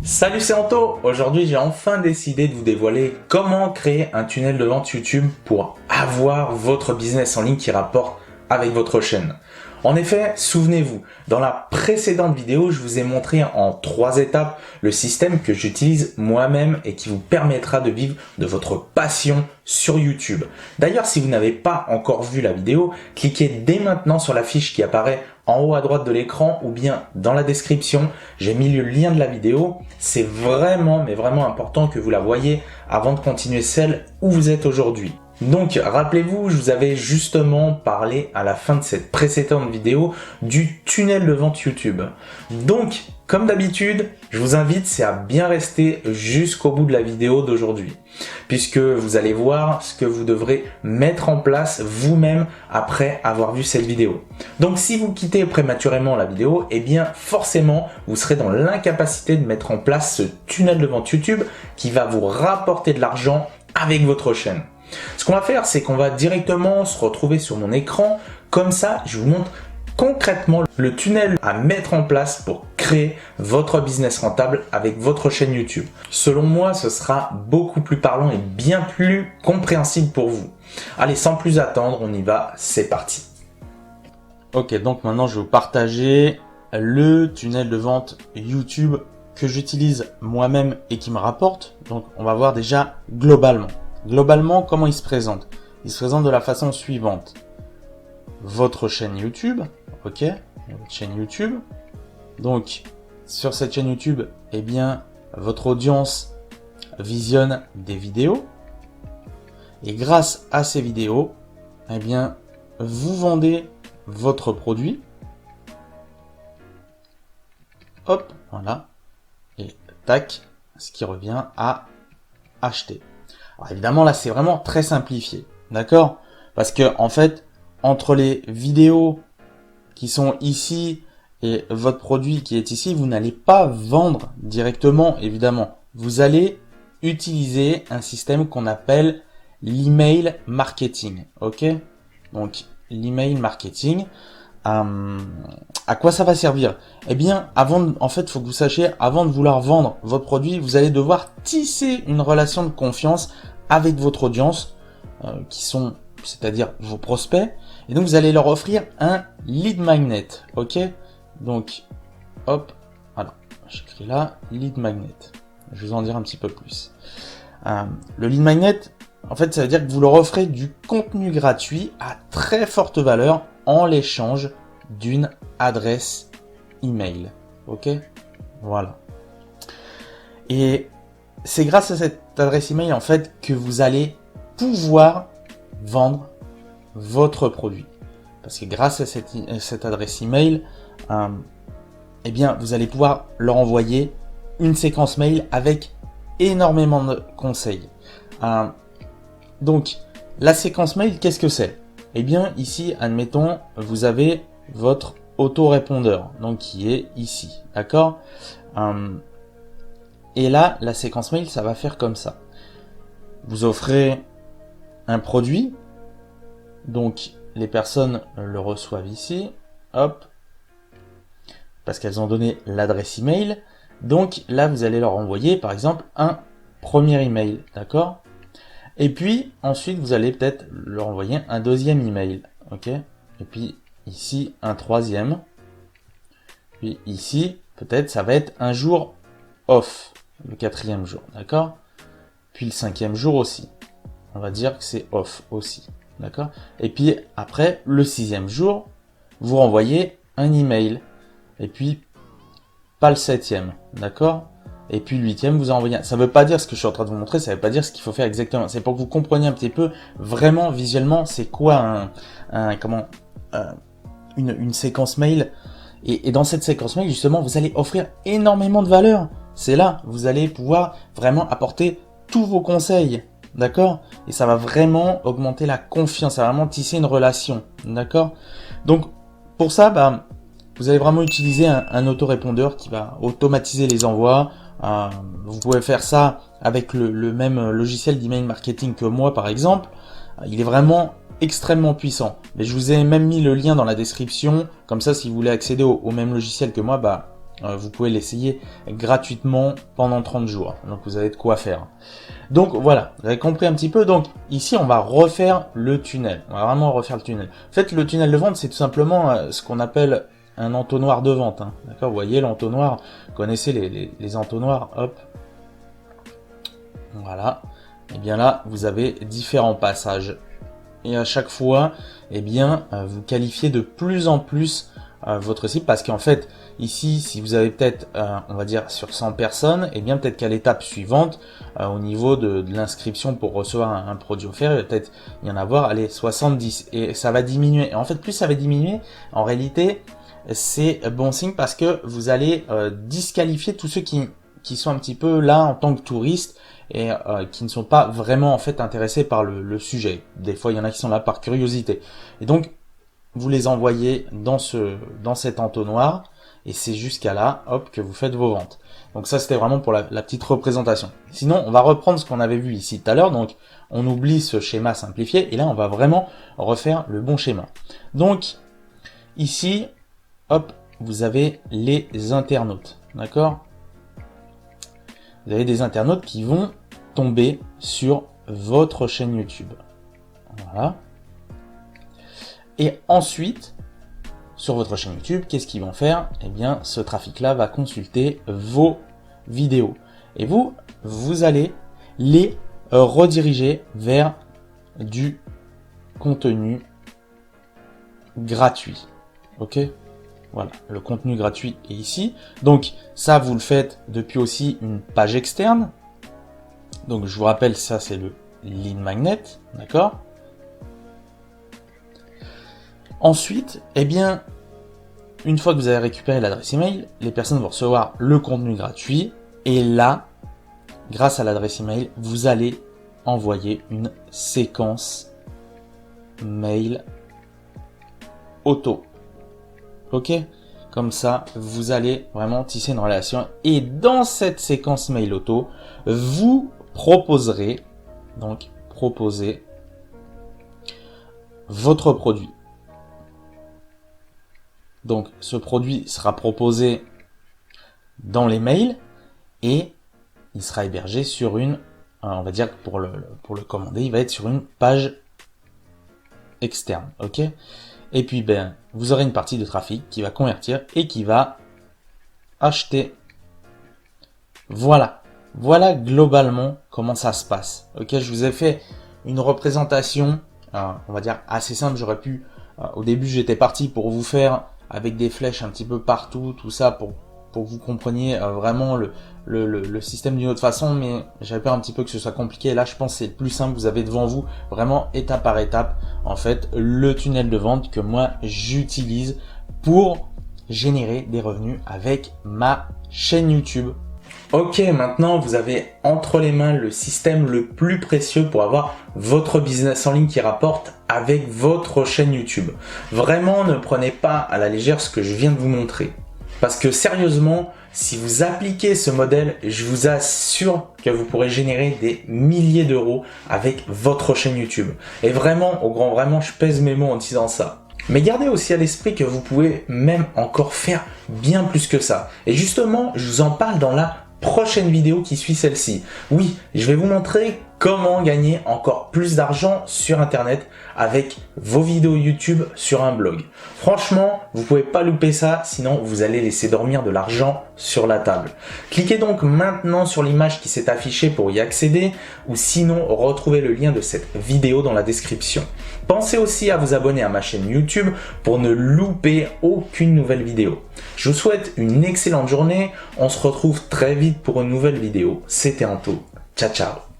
Salut, c'est Anto. Aujourd'hui, j'ai enfin décidé de vous dévoiler comment créer un tunnel de vente YouTube pour avoir votre business en ligne qui rapporte avec votre chaîne. En effet, souvenez-vous, dans la précédente vidéo, je vous ai montré en 3 étapes le système que j'utilise moi-même et qui vous permettra de vivre de votre passion sur YouTube. D'ailleurs, si vous n'avez pas encore vu la vidéo, cliquez dès maintenant sur la fiche qui apparaît en haut à droite de l'écran ou bien dans la description. J'ai mis le lien de la vidéo. C'est vraiment, mais vraiment important que vous la voyez avant de continuer celle où vous êtes aujourd'hui. Donc, rappelez-vous, je vous avais justement parlé à la fin de cette précédente vidéo du tunnel de vente YouTube. Donc, comme d'habitude, je vous invite à bien rester jusqu'au bout de la vidéo d'aujourd'hui, puisque vous allez voir ce que vous devrez mettre en place vous-même après avoir vu cette vidéo. Donc, si vous quittez prématurément la vidéo, eh bien, forcément, vous serez dans l'incapacité de mettre en place ce tunnel de vente YouTube qui va vous rapporter de l'argent avec votre chaîne. Ce qu'on va faire, c'est qu'on va directement se retrouver sur mon écran. Comme ça, je vous montre concrètement le tunnel à mettre en place pour créer votre business rentable avec votre chaîne YouTube. Selon moi, ce sera beaucoup plus parlant et bien plus compréhensible pour vous. Allez, sans plus attendre, on y va, c'est parti. Ok, donc maintenant, je vais vous partager le tunnel de vente YouTube que j'utilise moi-même et qui me rapporte. Donc, on va voir déjà globalement. Globalement, comment il se présente? Il se présente de la façon suivante. Votre chaîne YouTube, ok? Votre chaîne YouTube. Donc, sur cette chaîne YouTube, eh bien, votre audience visionne des vidéos. Et grâce à ces vidéos, eh bien, vous vendez votre produit. Hop, voilà. Et tac, ce qui revient à acheter. Alors évidemment, là, c'est vraiment très simplifié, d'accord? Parce que, en fait, entre les vidéos qui sont ici et votre produit qui est ici, vous n'allez pas vendre directement, évidemment. Vous allez utiliser un système qu'on appelle l'email marketing, ok? Donc, l'email marketing, à quoi ça va servir? Eh bien, en fait, il faut que vous sachiez, avant de vouloir vendre votre produit, vous allez devoir tisser une relation de confiance avec votre audience, qui sont, c'est-à-dire vos prospects, et donc vous allez leur offrir un lead magnet, ok? Donc, hop, voilà, j'écris là, lead magnet. Je vais vous en dire un petit peu plus. Le lead magnet, en fait, ça veut dire que vous leur offrez du contenu gratuit à très forte valeur en l'échange d'une adresse email, ok? Voilà. Et c'est grâce à cette adresse email en fait que vous allez pouvoir vendre votre produit. Parce que grâce à cette adresse email, eh bien, vous allez pouvoir leur envoyer une séquence mail avec énormément de conseils. Donc, la séquence mail, qu'est-ce que c'est? Eh bien, ici, admettons, vous avez votre autorépondeur, donc qui est ici, d'accord? Et là, la séquence mail, ça va faire comme ça. Vous offrez un produit, donc les personnes le reçoivent ici, hop, parce qu'elles ont donné l'adresse email. Donc là, vous allez leur envoyer, par exemple, un premier email, d'accord? Et puis, ensuite, vous allez peut-être leur envoyer un deuxième email, ok? Et puis, ici, un troisième. Puis ici, peut-être, ça va être un jour off, le 4e jour, d'accord? Puis le 5e jour aussi. On va dire que c'est off aussi, d'accord? Et puis, après, le 6e jour, vous renvoyez un email. Et puis, pas le 7e, d'accord? Et puis le 8e, vous envoyez un. Ça veut pas dire ce que je suis en train de vous montrer, ça veut pas dire ce qu'il faut faire exactement. C'est pour que vous compreniez un petit peu vraiment visuellement c'est quoi une séquence mail. Et dans cette séquence mail, justement, vous allez offrir énormément de valeur. C'est là, vous allez pouvoir vraiment apporter tous vos conseils, d'accord? Et ça va vraiment augmenter la confiance, ça va vraiment tisser une relation, d'accord? Donc, pour ça, vous allez vraiment utiliser un autorépondeur qui va automatiser les envois. Vous pouvez faire ça avec le même logiciel d'email marketing que moi, par exemple. Il est vraiment extrêmement puissant. Mais je vous ai même mis le lien dans la description. Comme ça, si vous voulez accéder au même logiciel que moi, vous pouvez l'essayer gratuitement pendant 30 jours. Donc vous avez de quoi faire. Donc voilà, vous avez compris un petit peu. Donc ici, on va refaire le tunnel. On va vraiment refaire le tunnel. En fait, le tunnel de vente, c'est tout simplement ce qu'on appelle un entonnoir de vente. Hein. D'accord, vous voyez l'entonnoir. Vous connaissez les entonnoirs. Hop. Voilà. Et bien là, vous avez différents passages. Et à chaque fois, eh bien, vous qualifiez de plus en plus votre cible, parce qu'en fait, ici, si vous avez peut-être, on va dire, sur 100 personnes, eh bien, peut-être qu'à l'étape suivante, au niveau de l'inscription pour recevoir un produit offert, il va peut-être y en avoir, allez, 70, et ça va diminuer. Et en fait, plus ça va diminuer, en réalité, c'est bon signe, parce que vous allez disqualifier tous ceux qui sont un petit peu là en tant que touristes, et qui ne sont pas vraiment en fait intéressés par le sujet. Des fois, il y en a qui sont là par curiosité. Et donc, vous les envoyez dans cet entonnoir, et c'est jusqu'à là, hop, que vous faites vos ventes. Donc ça, c'était vraiment pour la petite représentation. Sinon, on va reprendre ce qu'on avait vu ici tout à l'heure. Donc, on oublie ce schéma simplifié, et là, on va vraiment refaire le bon schéma. Donc, ici, hop, vous avez les internautes, d'accord ? Vous avez des internautes qui vont tomber sur votre chaîne YouTube. Voilà. Et ensuite, sur votre chaîne YouTube, qu'est-ce qu'ils vont faire ? Eh bien, ce trafic-là va consulter vos vidéos. Et vous allez les rediriger vers du contenu gratuit. Ok ? Voilà, le contenu gratuit est ici. Donc ça, vous le faites depuis aussi une page externe. Donc je vous rappelle, ça c'est le lead magnet, d'accord ? Ensuite, eh bien, une fois que vous avez récupéré l'adresse email, les personnes vont recevoir le contenu gratuit. Et là, grâce à l'adresse email, vous allez envoyer une séquence mail auto. Ok, comme ça, vous allez vraiment tisser une relation. Et dans cette séquence mail auto, vous proposerez, donc proposer votre produit. Donc, ce produit sera proposé dans les mails et il sera hébergé sur une, on va dire que pour le commander, il va être sur une page externe. Ok. Et puis, vous aurez une partie de trafic qui va convertir et qui va acheter. Voilà. Voilà globalement comment ça se passe. Ok, je vous ai fait une représentation, on va dire assez simple. J'aurais pu, au début, j'étais parti pour vous faire avec des flèches un petit peu partout, tout ça pour que vous compreniez vraiment le système d'une autre façon, mais j'avais peur un petit peu que ce soit compliqué. Là, je pense que c'est le plus simple. Vous avez devant vous vraiment étape par étape, en fait, le tunnel de vente que moi j'utilise pour générer des revenus avec ma chaîne YouTube. Ok, maintenant vous avez entre les mains le système le plus précieux pour avoir votre business en ligne qui rapporte avec votre chaîne YouTube. Vraiment, ne prenez pas à la légère ce que je viens de vous montrer. Parce que sérieusement, si vous appliquez ce modèle, je vous assure que vous pourrez générer des milliers d'euros avec votre chaîne YouTube. Et vraiment, vraiment, je pèse mes mots en disant ça. Mais gardez aussi à l'esprit que vous pouvez même encore faire bien plus que ça. Et justement, je vous en parle dans la prochaine vidéo qui suit celle-ci. Oui, je vais vous montrer comment gagner encore plus d'argent sur Internet avec vos vidéos YouTube sur un blog. Franchement, vous pouvez pas louper ça, sinon vous allez laisser dormir de l'argent sur la table. Cliquez donc maintenant sur l'image qui s'est affichée pour y accéder, ou sinon retrouvez le lien de cette vidéo dans la description. Pensez aussi à vous abonner à ma chaîne YouTube pour ne louper aucune nouvelle vidéo. Je vous souhaite une excellente journée, on se retrouve très vite pour une nouvelle vidéo. C'était Anto, ciao ciao.